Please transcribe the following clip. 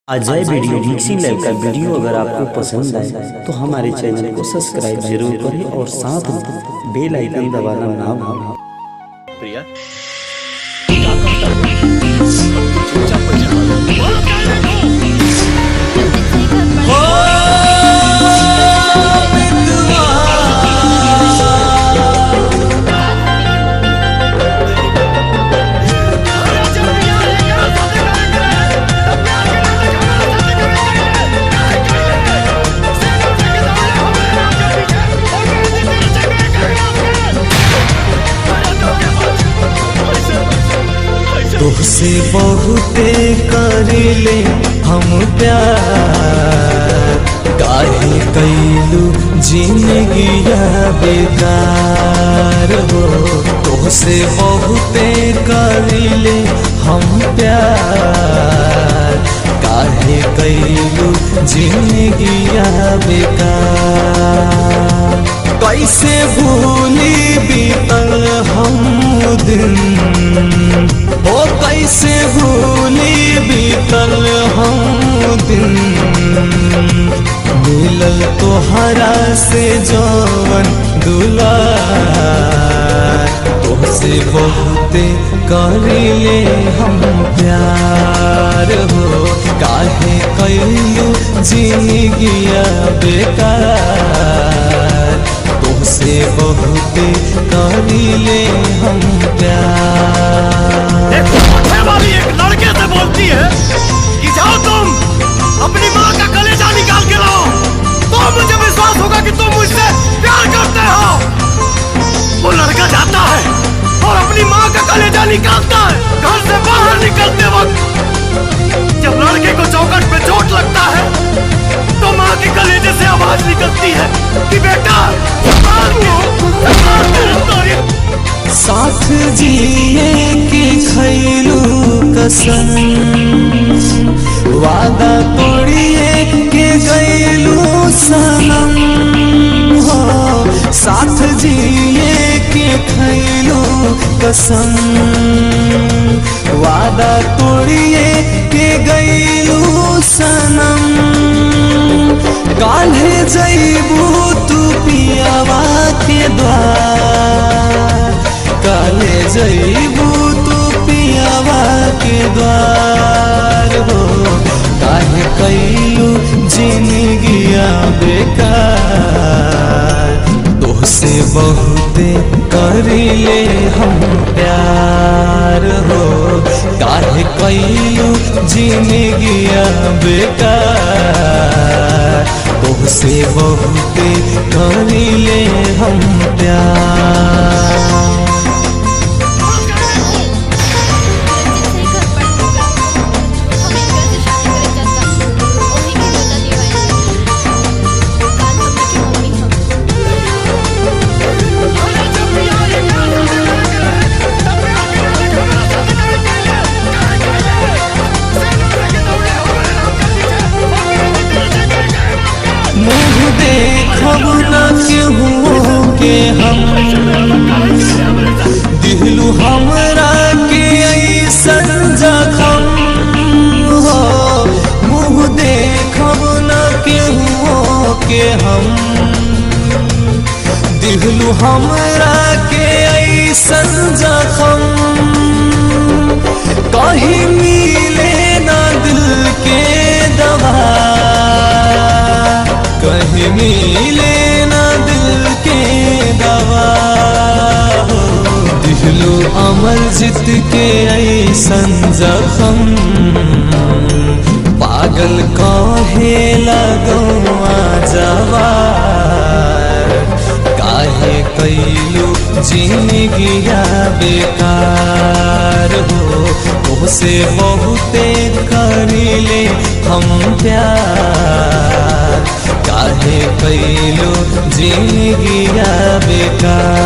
Ajay video mixing live का video अगर आपको पसंद आए तो हमारे चैनल को सब्सक्राइब जरूर करें और साथ में बेल आइकन दबाना ना भूलें। प्रिया तुझसे बहुते करिले हम प्यार, काहे कैलू जिंदगिया बेकार हो। तुझसे बहुते करिले हम प्यार, काहे कैलू जिंदगिया बेकार। कैसे भूली बीतल हम दिन, ओ कैसे भूली बीतल हम दिन। मिलल तोहरा से जवन दुलार, तोहसे बहुते करिले हम प्यार हो। काहे कैलू जिंदगिया बेकार, तोहसे बहुते करिले हम प्यार। एक लड़के से बोलती है कि जाओ तुम अपनी माँ का कलेजा निकाल के लाओ, तो मुझे विश्वास होगा कि तुम मुझसे प्यार करते हो। वो लड़का जाता है और अपनी माँ का कलेजा निकालता है। घर से बाहर निकलते वक्त जब लड़के को चौखट पे चोट लगता है तो माँ के कलेजे से आवाज निकलती है कि बेटा साथ जिए के खैलू कसम, वादा तोड़िए के गैलू सनम हो। साथ जिए के खैलू कसम, वादा तोड़िए के गैलू सनम। काल्हे जइबू तू पियावा के द्वार, काले जइबू तू पियावा के द्वार हो। काहे कैलू जिंदगिया बेकार, तोहसे बहुते करिले हम प्यार हो। काहे कैलू जिंदगिया बेकार, तोहसे बहुते करिले हम प्यार। मुँह देखब न केहू के हम, दिलू हमरा के ऐसन जखम हो। मुँह देखब न केहू के हम, दिलू हमरा के ऐसन जखम। कहीं मिले ना दिल के दवा, कहीं मिले ना दिल के दवा हो। दिलू अमर जीत के ऐसन जखम, पागल कहे लगवा जवार। काहे कैलू जिंदगिया बेकार हो। तोहसे बहुते करिले हम प्यार, काहे कैलू जिंदगिया बेकार।